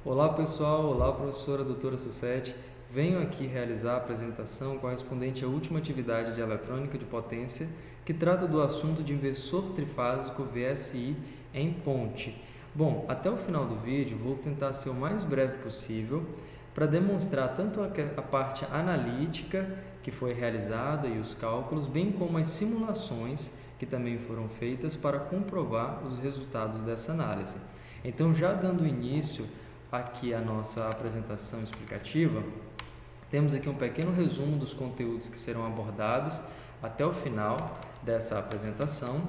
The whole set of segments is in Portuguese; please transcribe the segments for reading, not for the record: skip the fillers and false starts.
Olá pessoal, olá professora doutora Sussete. Venho aqui realizar a apresentação correspondente à última atividade de eletrônica de potência que trata do assunto de inversor trifásico VSI em ponte. Bom, até o final do vídeo vou tentar ser o mais breve possível para demonstrar tanto a parte analítica que foi realizada e os cálculos, bem como as simulações que também foram feitas para comprovar os resultados dessa análise. Então, já dando início aqui a nossa apresentação explicativa, temos aqui um pequeno resumo dos conteúdos que serão abordados até o final dessa apresentação.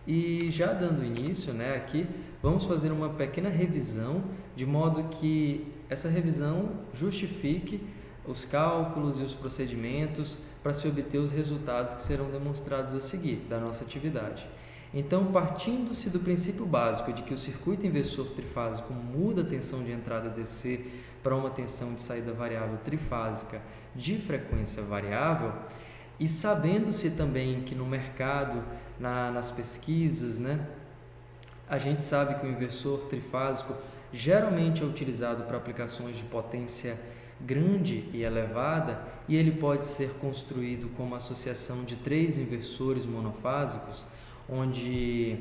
E já dando início, aqui vamos fazer uma pequena revisão, de modo que essa revisão justifique os cálculos e os procedimentos para se obter os resultados que serão demonstrados a seguir da nossa atividade. Então, partindo-se do princípio básico de que o circuito inversor trifásico muda a tensão de entrada DC para uma tensão de saída variável trifásica de frequência variável, e sabendo-se também que no mercado, nas pesquisas, a gente sabe que o inversor trifásico geralmente é utilizado para aplicações de potência grande e elevada, e ele pode ser construído como associação de 3 inversores monofásicos, onde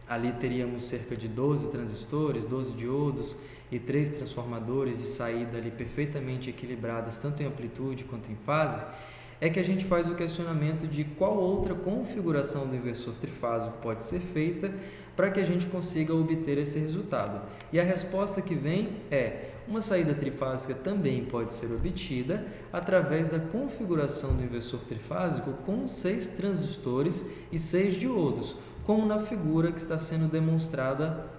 ali teríamos cerca de 12 transistores, 12 diodos e 3 transformadores de saída ali perfeitamente equilibradas, tanto em amplitude quanto em fase. É que a gente faz o questionamento de qual outra configuração do inversor trifásico pode ser feita para que a gente consiga obter esse resultado. E a resposta que vem é: uma saída trifásica também pode ser obtida através da configuração do inversor trifásico com 6 transistores e 6 diodos, como na figura que está sendo demonstrada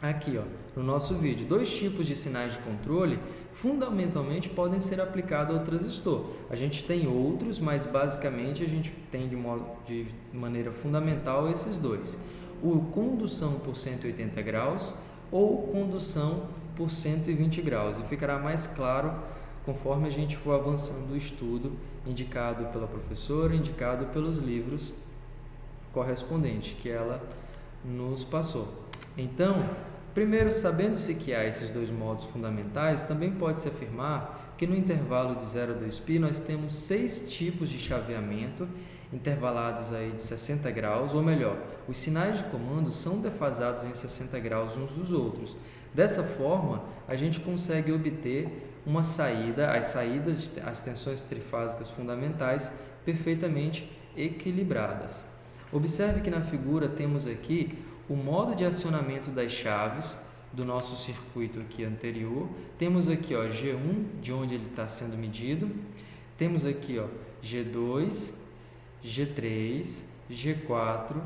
aqui, no nosso vídeo. 2 tipos de sinais de controle fundamentalmente podem ser aplicados ao transistor. A gente tem outros, mas basicamente a gente tem de maneira fundamental esses dois: o condução por 180 graus ou condução por 120 graus. E ficará mais claro conforme a gente for avançando o estudo, indicado pela professora, indicado pelos livros correspondentes que ela nos passou. Então, primeiro, sabendo-se que há esses 2 modos fundamentais, também pode-se afirmar que no intervalo de 0 a 2π nós temos 6 tipos de chaveamento intervalados aí de 60 graus, ou melhor, os sinais de comando são defasados em 60 graus uns dos outros. Dessa forma, a gente consegue obter uma saída, as tensões trifásicas fundamentais perfeitamente equilibradas. Observe que na figura temos aqui o modo de acionamento das chaves do nosso circuito aqui anterior. Temos aqui G1, de onde ele está sendo medido. Temos aqui G2, G3, G4,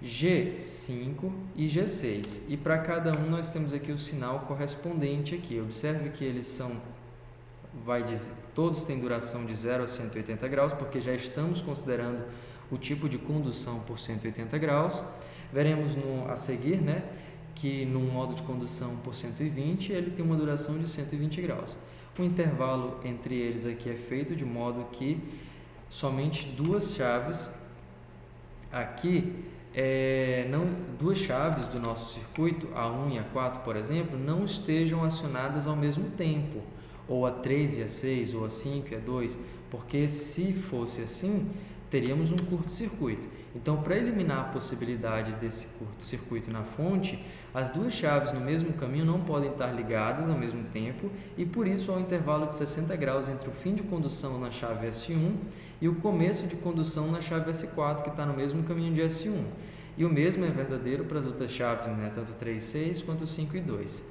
G5 e G6. E para cada um nós temos aqui o sinal correspondente aqui. Observe que eles todos têm duração de 0 a 180 graus, porque já estamos considerando o tipo de condução por 180 graus. Veremos a seguir, que no modo de condução por 120 ele tem uma duração de 120 graus. O intervalo entre eles aqui é feito de modo que somente 2 chaves aqui, duas chaves do nosso circuito, A1 e A4, por exemplo, não estejam acionadas ao mesmo tempo, ou A3 e A6, ou A5 e A2, porque se fosse assim, teríamos um curto-circuito. Então, para eliminar a possibilidade desse curto-circuito na fonte, as 2 chaves no mesmo caminho não podem estar ligadas ao mesmo tempo, e por isso há um intervalo de 60 graus entre o fim de condução na chave S1 e o começo de condução na chave S4, que está no mesmo caminho de S1. E o mesmo é verdadeiro para as outras chaves, tanto 3 e 6 quanto 5 e 2.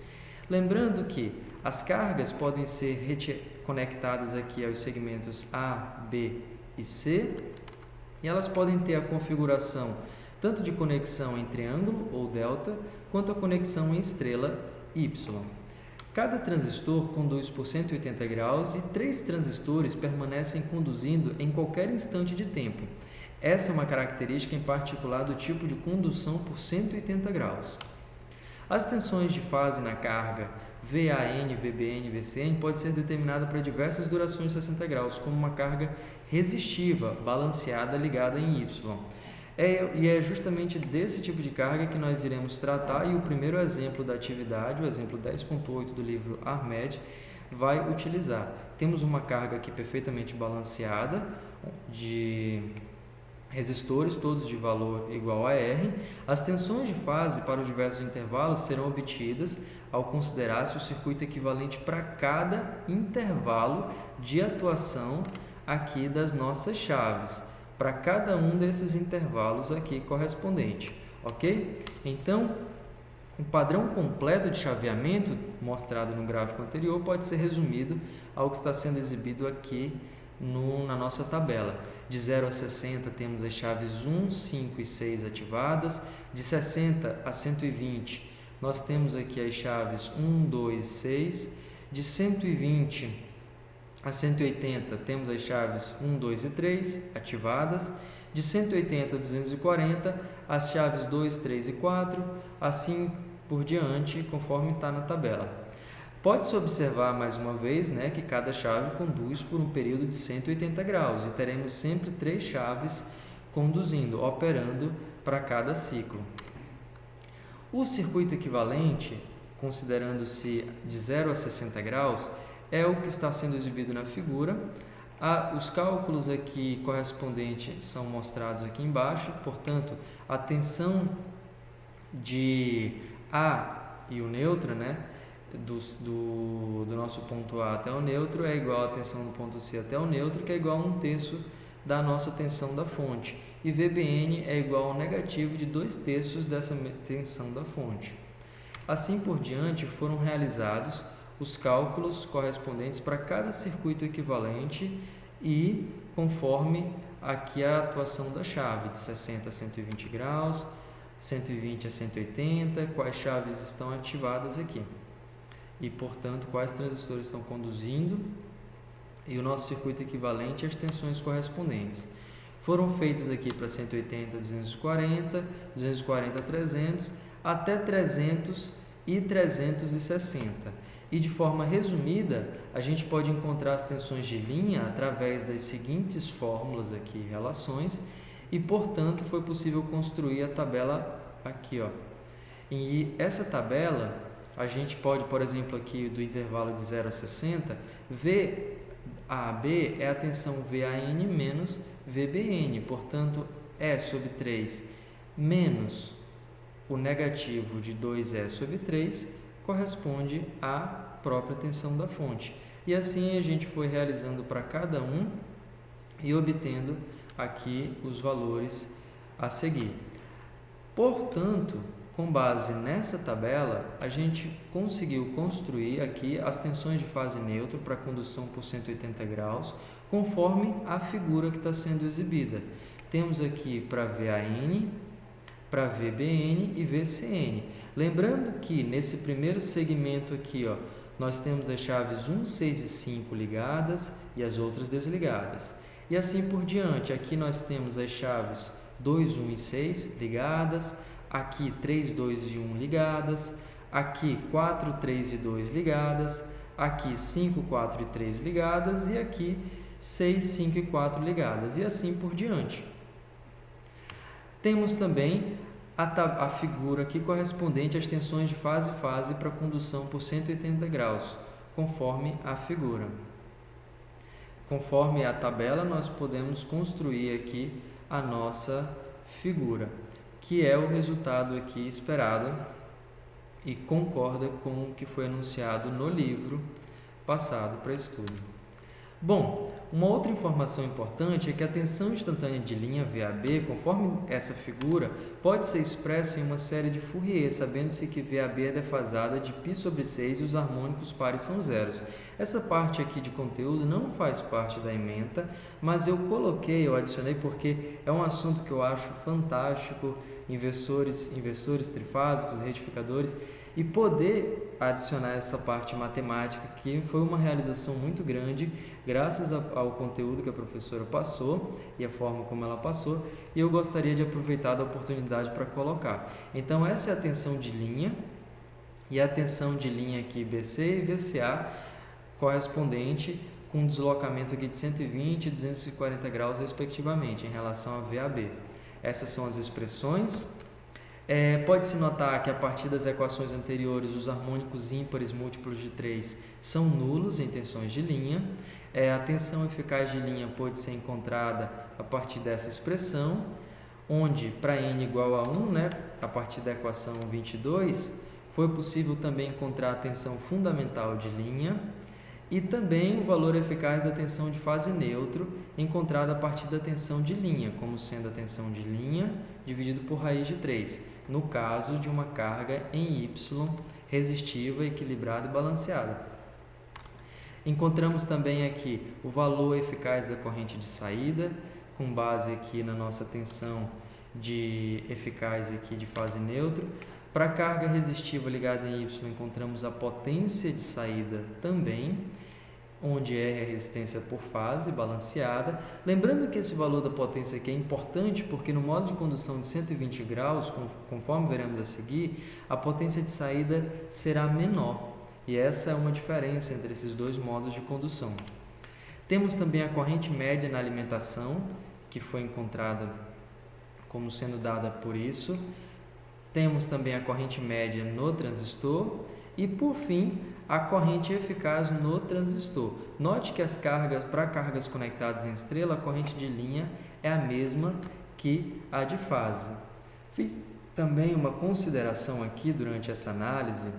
Lembrando que as cargas podem ser conectadas aqui aos segmentos A, B e C, e elas podem ter a configuração tanto de conexão em triângulo ou delta, quanto a conexão em estrela Y. Cada transistor conduz por 180 graus e 3 transistores permanecem conduzindo em qualquer instante de tempo. Essa é uma característica em particular do tipo de condução por 180 graus. As tensões de fase na carga VAN, VBN e VCN pode ser determinada para diversas durações de 60 graus, como uma carga resistiva, balanceada, ligada em Y. E é justamente desse tipo de carga que nós iremos tratar, e o primeiro exemplo da atividade, o exemplo 10.8 do livro Armed, vai utilizar. Temos uma carga aqui perfeitamente balanceada, de resistores, todos de valor igual a R. As tensões de fase para os diversos intervalos serão obtidas ao considerar-se o circuito equivalente para cada intervalo de atuação aqui das nossas chaves, para cada um desses intervalos aqui correspondente, ok? Então, o padrão completo de chaveamento mostrado no gráfico anterior pode ser resumido ao que está sendo exibido aqui na nossa tabela. De 0 a 60 temos as chaves 1, 5 e 6 ativadas. De 60 a 120 nós temos aqui as chaves 1, 2 e 6. De 120 a 180 temos as chaves 1, 2 e 3 ativadas. De 180 a 240 as chaves 2, 3 e 4, assim por diante, conforme está na tabela. Pode-se observar mais uma vez, que cada chave conduz por um período de 180 graus e teremos sempre 3 chaves conduzindo, operando para cada ciclo. O circuito equivalente, considerando-se de 0 a 60 graus, é o que está sendo exibido na figura. Os cálculos aqui correspondentes são mostrados aqui embaixo, portanto, a tensão de A e o neutro, do nosso ponto A até o neutro é igual à tensão do ponto C até o neutro, que é igual a 1/3 da nossa tensão da fonte. E VBN é igual ao negativo de 2/3 dessa tensão da fonte. Assim por diante, foram realizados os cálculos correspondentes para cada circuito equivalente e conforme aqui a atuação da chave, de 60 a 120 graus, 120 a 180, quais chaves estão ativadas aqui. E, portanto, quais transistores estão conduzindo e o nosso circuito equivalente e as tensões correspondentes. Foram feitas aqui para 180 a 240, 240 a 300, até 300 e 360. E, de forma resumida, a gente pode encontrar as tensões de linha através das seguintes fórmulas aqui, relações, e, portanto, foi possível construir a tabela aqui, E essa tabela, a gente pode, por exemplo, aqui do intervalo de 0 a 60, VAB é a tensão VAN menos VBN, portanto, E sobre 3 menos o negativo de 2E sobre 3 corresponde à própria tensão da fonte. E assim a gente foi realizando para cada um e obtendo aqui os valores a seguir. Portanto, com base nessa tabela, a gente conseguiu construir aqui as tensões de fase neutra para condução por 180 graus, conforme a figura que está sendo exibida. Temos aqui para VAN, para VBN e VCN. Lembrando que nesse primeiro segmento aqui, nós temos as chaves 1, 6 e 5 ligadas e as outras desligadas. E assim por diante, aqui nós temos as chaves 2, 1 e 6 ligadas, aqui 3, 2 e 1 ligadas, aqui 4, 3 e 2 ligadas, aqui 5, 4 e 3 ligadas e aqui 6, 5 e 4 ligadas e assim por diante. Temos também a figura aqui correspondente às tensões de fase para condução por 180 graus, conforme a figura. Conforme a tabela, nós podemos construir aqui a nossa figura, que é o resultado aqui esperado e concorda com o que foi anunciado no livro passado para estudo. Bom, uma outra informação importante é que a tensão instantânea de linha VAB, conforme essa figura, pode ser expressa em uma série de Fourier, sabendo-se que VAB é defasada de π sobre 6 e os harmônicos pares são zeros. Essa parte aqui de conteúdo não faz parte da ementa, mas eu adicionei porque é um assunto que eu acho fantástico, inversores trifásicos, retificadores, e poder adicionar essa parte matemática, que foi uma realização muito grande, graças ao conteúdo que a professora passou e a forma como ela passou, e eu gostaria de aproveitar a oportunidade para colocar. Então, essa é a tensão de linha, e a tensão de linha aqui BC e VCA, correspondente com um deslocamento aqui de 120 e 240 graus, respectivamente, em relação a VAB. essas são as expressões. Pode-se notar que a partir das equações anteriores, os harmônicos ímpares múltiplos de 3 são nulos em tensões de linha. A tensão eficaz de linha pode ser encontrada a partir dessa expressão, onde para n igual a 1, né, a partir da equação 22, foi possível também encontrar a tensão fundamental de linha e também o valor eficaz da tensão de fase neutro, encontrada a partir da tensão de linha, como sendo a tensão de linha dividido por raiz de 3, no caso de uma carga em Y resistiva, equilibrada e balanceada. Encontramos também aqui o valor eficaz da corrente de saída, com base aqui na nossa tensão de eficaz aqui de fase neutro. Para a carga resistiva ligada em Y, encontramos a potência de saída também, onde R é a resistência por fase, balanceada. Lembrando que esse valor da potência aqui é importante porque no modo de condução de 120 graus, conforme veremos a seguir, a potência de saída será menor. E essa é uma diferença entre esses dois modos de condução. Temos também a corrente média na alimentação, que foi encontrada como sendo dada por isso. Temos também a corrente média no transistor e, por fim, a corrente eficaz no transistor. Note que para cargas conectadas em estrela, a corrente de linha é a mesma que a de fase. Fiz também uma consideração aqui durante essa análise,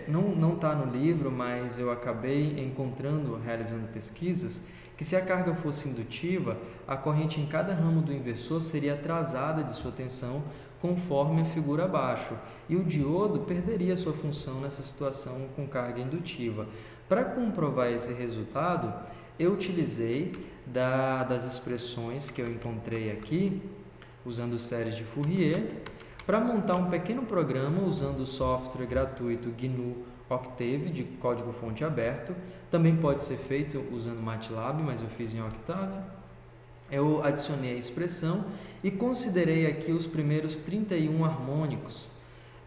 não está no livro, mas eu acabei encontrando, realizando pesquisas, que se a carga fosse indutiva, a corrente em cada ramo do inversor seria atrasada de sua tensão, conforme a figura abaixo, e o diodo perderia sua função nessa situação com carga indutiva. Para comprovar esse resultado, eu utilizei das expressões que eu encontrei aqui, usando séries de Fourier, para montar um pequeno programa usando o software gratuito GNU Octave, de código-fonte aberto. Também pode ser feito usando MATLAB, mas eu fiz em Octave. Eu adicionei a expressão e considerei aqui os primeiros 31 harmônicos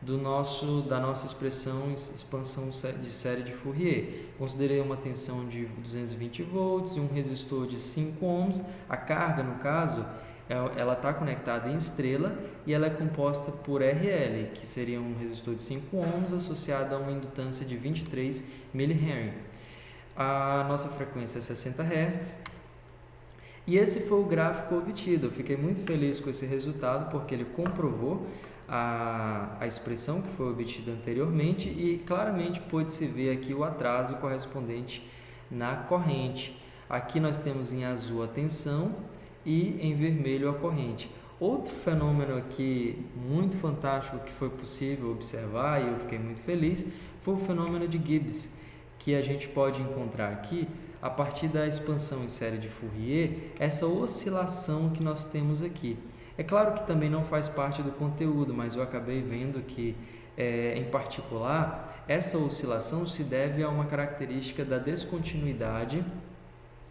da nossa expressão expansão de série de Fourier. Considerei uma tensão de 220 volts e um resistor de 5 ohms. A carga, no caso, ela está conectada em estrela e ela é composta por RL, que seria um resistor de 5 ohms associado a uma indutância de 23 mH. A nossa frequência é 60 Hz. E esse foi o gráfico obtido. Eu fiquei muito feliz com esse resultado porque ele comprovou a expressão que foi obtida anteriormente e claramente pôde-se ver aqui o atraso correspondente na corrente. Aqui nós temos em azul a tensão e em vermelho a corrente. Outro fenômeno aqui muito fantástico que foi possível observar e eu fiquei muito feliz foi o fenômeno de Gibbs, que a gente pode encontrar aqui a partir da expansão em série de Fourier, essa oscilação que nós temos aqui. É claro que também não faz parte do conteúdo, mas eu acabei vendo que, em particular, essa oscilação se deve a uma característica da descontinuidade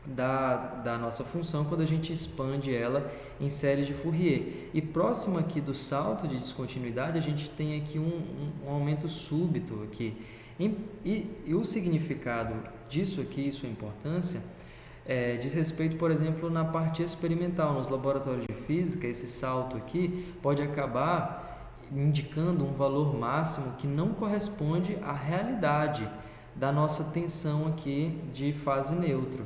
da nossa função quando a gente expande ela em séries de Fourier. E próximo aqui do salto de descontinuidade, a gente tem aqui um aumento súbito aqui. E o significado disso aqui, sua importância, diz respeito, por exemplo, na parte experimental, nos laboratórios de física. Esse salto aqui pode acabar indicando um valor máximo que não corresponde à realidade da nossa tensão aqui de fase neutro.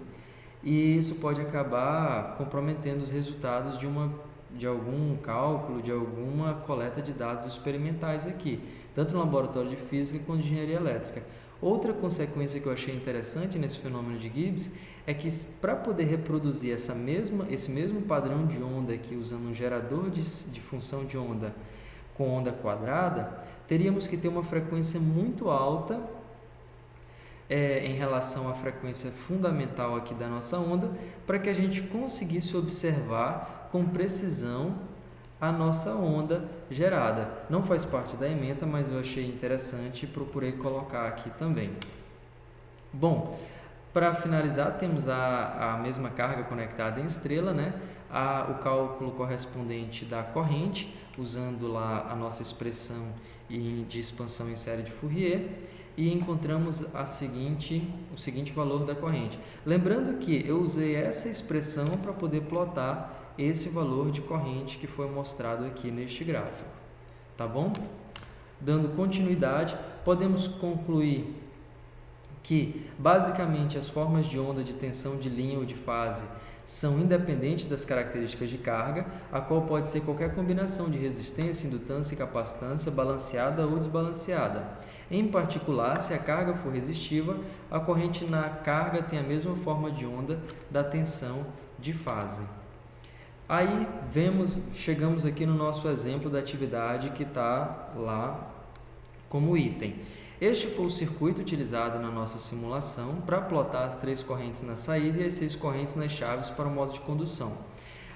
E isso pode acabar comprometendo os resultados de algum cálculo, de alguma coleta de dados experimentais aqui, tanto no laboratório de física quanto de engenharia elétrica. Outra consequência que eu achei interessante nesse fenômeno de Gibbs é que, para poder reproduzir esse mesmo padrão de onda aqui, usando um gerador de função de onda com onda quadrada, teríamos que ter uma frequência muito alta em relação à frequência fundamental aqui da nossa onda, para que a gente conseguisse observar com precisão a nossa onda gerada. Não faz parte da ementa, mas eu achei interessante e procurei colocar aqui também. Bom, para finalizar, temos a mesma carga conectada em estrela, né? O cálculo correspondente da corrente, usando lá a nossa expressão de expansão em série de Fourier, e encontramos o seguinte valor da corrente. Lembrando que eu usei essa expressão para poder plotar esse valor de corrente que foi mostrado aqui neste gráfico, tá bom? Dando continuidade, podemos concluir que, basicamente, as formas de onda de tensão de linha ou de fase são independentes das características de carga, a qual pode ser qualquer combinação de resistência, indutância e capacitância, balanceada ou desbalanceada. Em particular, se a carga for resistiva, a corrente na carga tem a mesma forma de onda da tensão de fase. Aí chegamos aqui no nosso exemplo da atividade que está lá como item. Este foi o circuito utilizado na nossa simulação para plotar as 3 correntes na saída e as 6 correntes nas chaves para o modo de condução.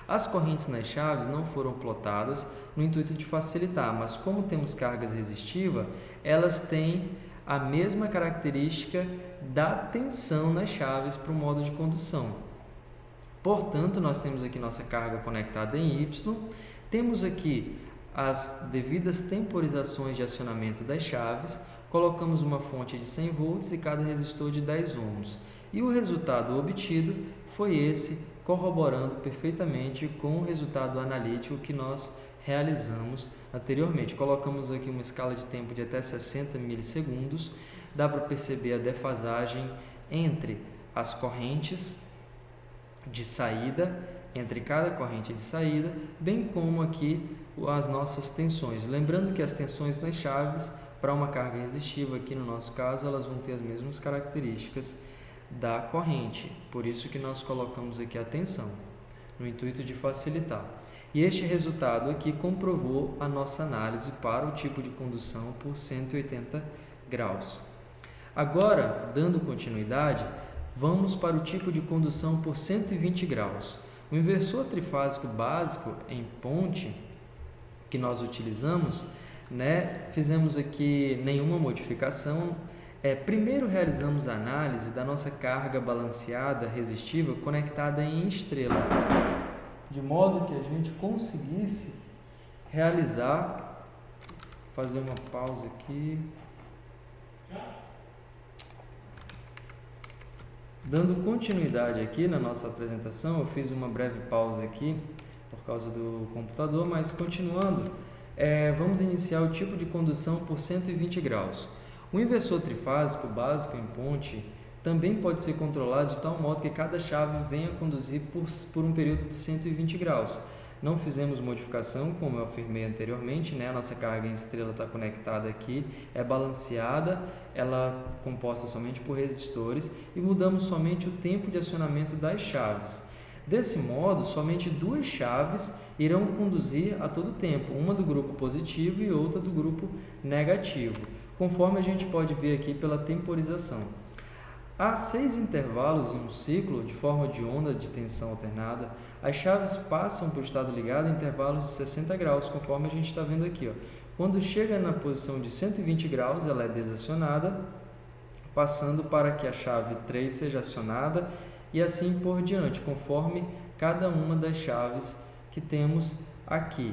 As correntes nas chaves não foram plotadas no intuito de facilitar, mas como temos cargas resistivas, elas têm a mesma característica da tensão nas chaves para o modo de condução. Portanto, nós temos aqui nossa carga conectada em Y, temos aqui as devidas temporizações de acionamento das chaves, colocamos uma fonte de 100 volts e cada resistor de 10 ohms. E o resultado obtido foi esse, corroborando perfeitamente com o resultado analítico que nós realizamos anteriormente. Colocamos aqui uma escala de tempo de até 60 milissegundos, dá para perceber a defasagem entre as correntes de saída, entre cada corrente de saída, bem como aqui as nossas tensões. Lembrando que as tensões nas chaves, para uma carga resistiva, aqui no nosso caso, elas vão ter as mesmas características da corrente. Por isso que nós colocamos aqui a tensão, no intuito de facilitar. E este resultado aqui comprovou a nossa análise para o tipo de condução por 180 graus. Agora, dando continuidade, vamos para o tipo de condução por 120 graus. O inversor trifásico básico em ponte que nós utilizamos, fizemos aqui nenhuma modificação. Primeiro realizamos a análise da nossa carga balanceada resistiva conectada em estrela, de modo que a gente conseguisse realizar, fazer uma pausa aqui. Dando continuidade aqui na nossa apresentação, eu fiz uma breve pausa aqui por causa do computador, mas continuando, vamos iniciar o tipo de condução por 120 graus. O inversor trifásico básico em ponte também pode ser controlado de tal modo que cada chave venha conduzir por um período de 120 graus. Não fizemos modificação, como eu afirmei anteriormente, a nossa carga em estrela está conectada aqui, é balanceada, ela é composta somente por resistores e mudamos somente o tempo de acionamento das chaves. Desse modo, somente 2 chaves irão conduzir a todo tempo, uma do grupo positivo e outra do grupo negativo, conforme a gente pode ver aqui pela temporização. Há 6 intervalos em um ciclo de forma de onda de tensão alternada. As chaves passam para o estado ligado em intervalos de 60 graus, conforme a gente está vendo aqui. Quando chega na posição de 120 graus, ela é desacionada, passando para que a chave 3 seja acionada e assim por diante, conforme cada uma das chaves que temos aqui.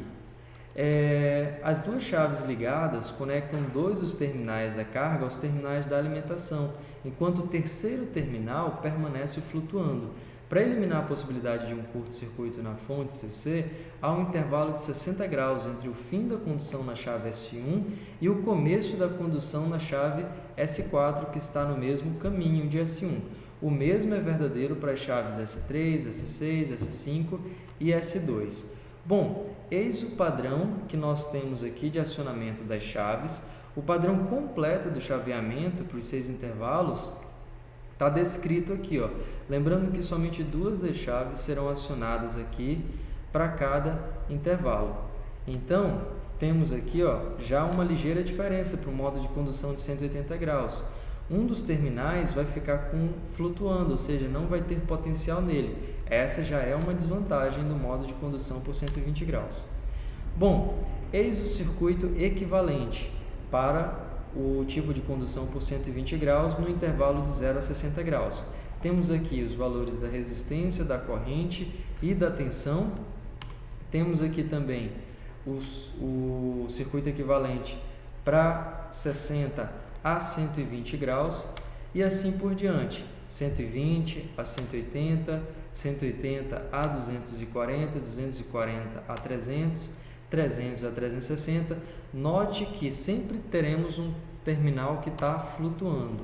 As 2 chaves ligadas conectam 2 dos terminais da carga aos terminais da alimentação, enquanto o terceiro terminal permanece flutuando. Para eliminar a possibilidade de um curto-circuito na fonte CC, há um intervalo de 60 graus entre o fim da condução na chave S1 e o começo da condução na chave S4, que está no mesmo caminho de S1. O mesmo é verdadeiro para as chaves S3, S6, S5 e S2. Bom, eis o padrão que nós temos aqui de acionamento das chaves. O padrão completo do chaveamento para os 6 intervalos está descrito aqui. Lembrando que somente 2 das chaves serão acionadas aqui para cada intervalo. Então, temos aqui já uma ligeira diferença para o modo de condução de 180 graus. Um dos terminais vai ficar flutuando, ou seja, não vai ter potencial nele. Essa já é uma desvantagem do modo de condução por 120 graus. Bom, eis o circuito equivalente para o tipo de condução por 120 graus no intervalo de 0 a 60 graus. Temos aqui os valores da resistência, da corrente e da tensão. Temos aqui também o circuito equivalente para 60 a 120 graus e assim por diante, 120 a 180, 180 a 240, 240 a 300, 300 a 360. Note que sempre teremos um terminal que está flutuando.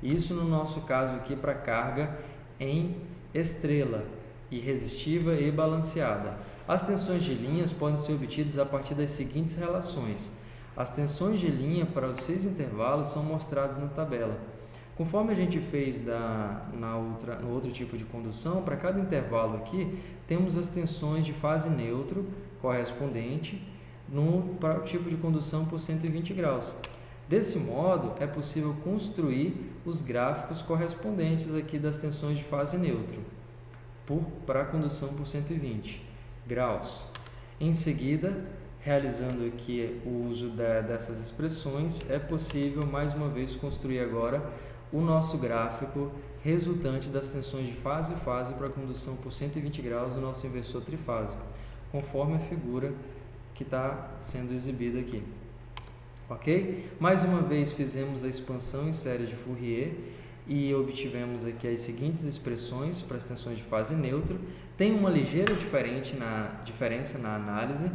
Isso no nosso caso aqui para carga em estrela, irresistível e balanceada. As tensões de linhas podem ser obtidas a partir das seguintes relações. As tensões de linha para os 6 intervalos são mostradas na tabela. Conforme a gente fez no outro tipo de condução, para cada intervalo aqui, temos as tensões de fase neutro correspondente para o tipo de condução por 120 graus. Desse modo, é possível construir os gráficos correspondentes aqui das tensões de fase neutro para a condução por 120 graus. Em seguida, realizando aqui o uso dessas expressões, é possível mais uma vez construir agora o nosso gráfico resultante das tensões de fase e fase para a condução por 120 graus do nosso inversor trifásico, conforme a figura que está sendo exibida aqui. Ok? Mais uma vez fizemos a expansão em série de Fourier e obtivemos aqui as seguintes expressões para as tensões de fase neutra. Tem uma ligeira diferença na análise.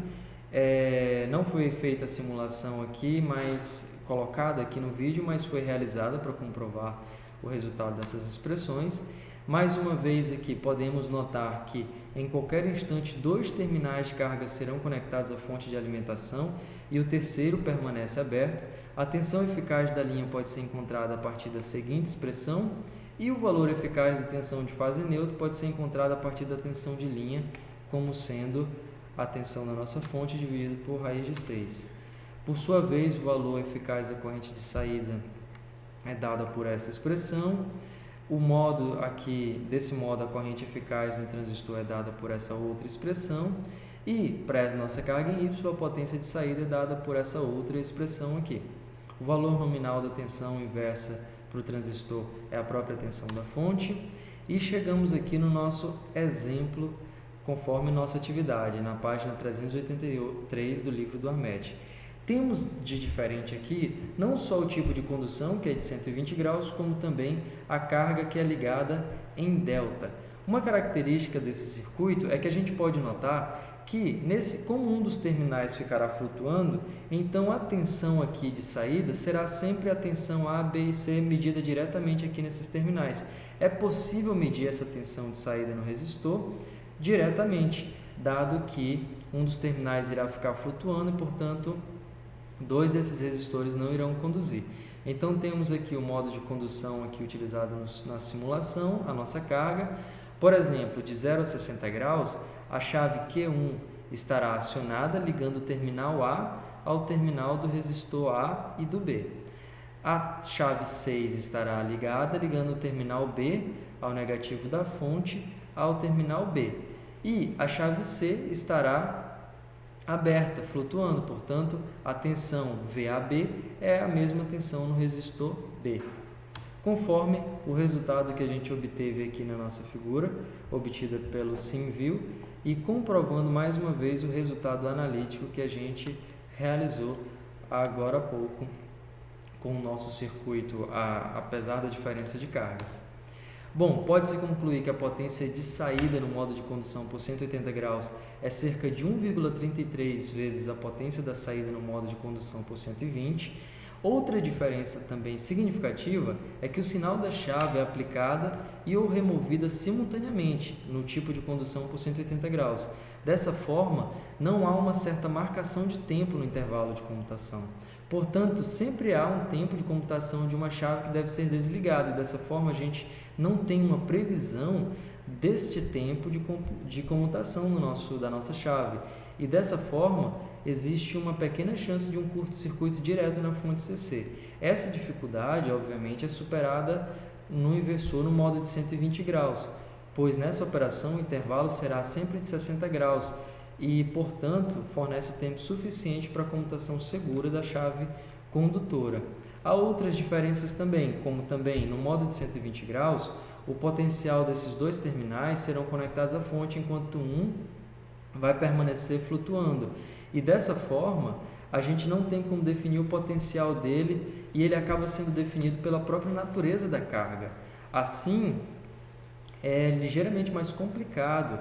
Não foi feita a simulação aqui, mas colocada aqui no vídeo, mas foi realizada para comprovar o resultado dessas expressões. Mais uma vez aqui podemos notar que em qualquer instante 2 terminais de carga serão conectados à fonte de alimentação e o terceiro permanece aberto. A tensão eficaz da linha pode ser encontrada a partir da seguinte expressão e o valor eficaz da tensão de fase neutra pode ser encontrado a partir da tensão de linha, como sendo a tensão da nossa fonte dividido por raiz de 6. Por sua vez, o valor eficaz da corrente de saída é dado por essa expressão. Desse modo, a corrente eficaz no transistor é dada por essa outra expressão. E, para a nossa carga em Y, a potência de saída é dada por essa outra expressão aqui. O valor nominal da tensão inversa para o transistor é a própria tensão da fonte. E chegamos aqui no nosso exemplo, conforme nossa atividade, na página 383 do livro do Armed. Temos de diferente aqui não só o tipo de condução, que é de 120 graus, como também a carga que é ligada em delta. Uma característica desse circuito é que a gente pode notar que, como um dos terminais ficará flutuando, então a tensão aqui de saída será sempre a tensão A, B e C medida diretamente aqui nesses terminais. É possível medir essa tensão de saída no resistor diretamente, dado que um dos terminais irá ficar flutuando e, portanto, 2 desses resistores não irão conduzir. Então, temos aqui o modo de condução aqui utilizado na simulação, a nossa carga. Por exemplo, de 0 a 60 graus, a chave Q1 estará acionada ligando o terminal A ao terminal do resistor A e do B. A chave 6 estará ligada ligando o terminal B ao negativo da fonte ao terminal B. E a chave C estará aberta, flutuando, portanto, a tensão VAB é a mesma tensão no resistor B. Conforme o resultado que a gente obteve aqui na nossa figura, obtida pelo SimView, e comprovando mais uma vez o resultado analítico que a gente realizou agora há pouco com o nosso circuito, apesar da diferença de cargas. Bom, pode-se concluir que a potência de saída no modo de condução por 180 graus é cerca de 1,33 vezes a potência da saída no modo de condução por 120. Outra diferença também significativa é que o sinal da chave é aplicada e ou removida simultaneamente no tipo de condução por 180 graus. Dessa forma, não há uma certa marcação de tempo no intervalo de comutação. Portanto, sempre há um tempo de comutação de uma chave que deve ser desligada, e dessa forma a gente não tem uma previsão deste tempo de comutação da nossa chave. E dessa forma, existe uma pequena chance de um curto-circuito direto na fonte CC. Essa dificuldade, obviamente, é superada no inversor no modo de 120 graus, pois nessa operação o intervalo será sempre de 60 graus e, portanto, fornece tempo suficiente para a comutação segura da chave condutora. Há outras diferenças também, como também no modo de 120 graus, o potencial desses 2 terminais serão conectados à fonte, enquanto um vai permanecer flutuando. E dessa forma, a gente não tem como definir o potencial dele e ele acaba sendo definido pela própria natureza da carga. Assim, é ligeiramente mais complicado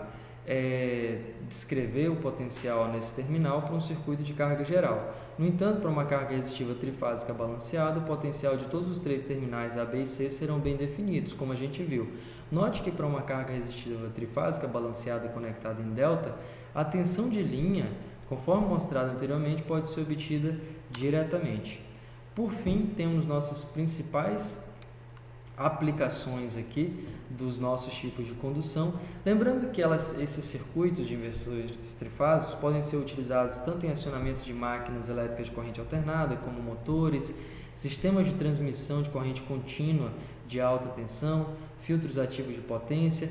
descrever o potencial nesse terminal para um circuito de carga geral. No entanto, para uma carga resistiva trifásica balanceada, o potencial de todos os três terminais A, B e C serão bem definidos, como a gente viu. Note que para uma carga resistiva trifásica balanceada e conectada em delta, a tensão de linha, conforme mostrado anteriormente, pode ser obtida diretamente. Por fim, temos nossas principais aplicações aqui dos nossos tipos de condução. Lembrando que esses circuitos de inversores trifásicos podem ser utilizados tanto em acionamentos de máquinas elétricas de corrente alternada, como motores, sistemas de transmissão de corrente contínua de alta tensão, filtros ativos de potência,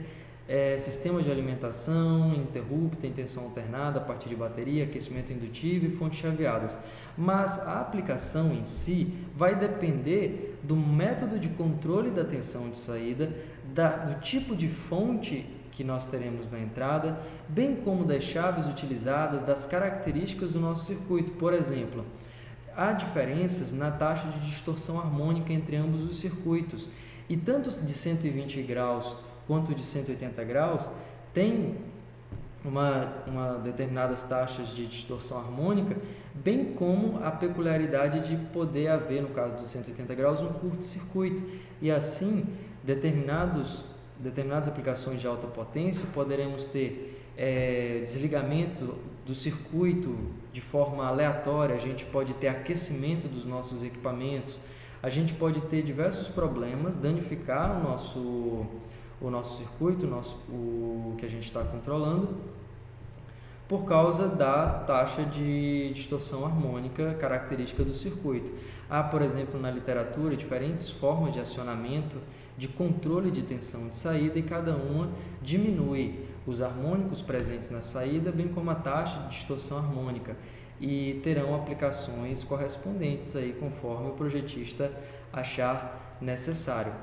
sistemas de alimentação, interruptor em tensão alternada a partir de bateria, aquecimento indutivo e fontes chaveadas. Mas a aplicação em si vai depender do método de controle da tensão de saída, do tipo de fonte que nós teremos na entrada, bem como das chaves utilizadas, das características do nosso circuito. Por exemplo, há diferenças na taxa de distorção harmônica entre ambos os circuitos, e tanto de 120 graus quanto de 180 graus têm determinadas taxas de distorção harmônica, bem como a peculiaridade de poder haver, no caso dos 180 graus, um curto-circuito. E assim, determinadas aplicações de alta potência, poderemos ter desligamento do circuito de forma aleatória, a gente pode ter aquecimento dos nossos equipamentos, a gente pode ter diversos problemas, danificar o nosso circuito, o que a gente está controlando, por causa da taxa de distorção harmônica característica do circuito. Há, por exemplo, na literatura, diferentes formas de acionamento, de controle de tensão de saída, e cada uma diminui os harmônicos presentes na saída, bem como a taxa de distorção harmônica, e terão aplicações correspondentes aí, conforme o projetista achar necessário.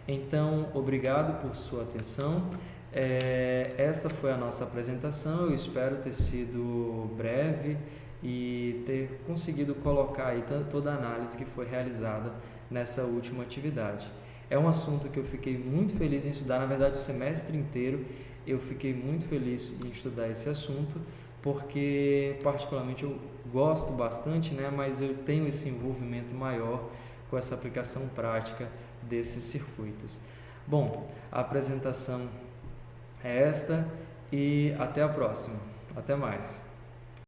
Então, obrigado por sua atenção. Esta foi a nossa apresentação. Eu espero ter sido breve e ter conseguido colocar aí toda a análise que foi realizada nessa última atividade. É um assunto que eu fiquei muito feliz em estudar, na verdade o semestre inteiro eu fiquei muito feliz em estudar esse assunto, porque particularmente eu gosto bastante, né, mas eu tenho esse envolvimento maior com essa aplicação prática desses circuitos. Bom, a apresentação é esta e até a próxima. Até mais.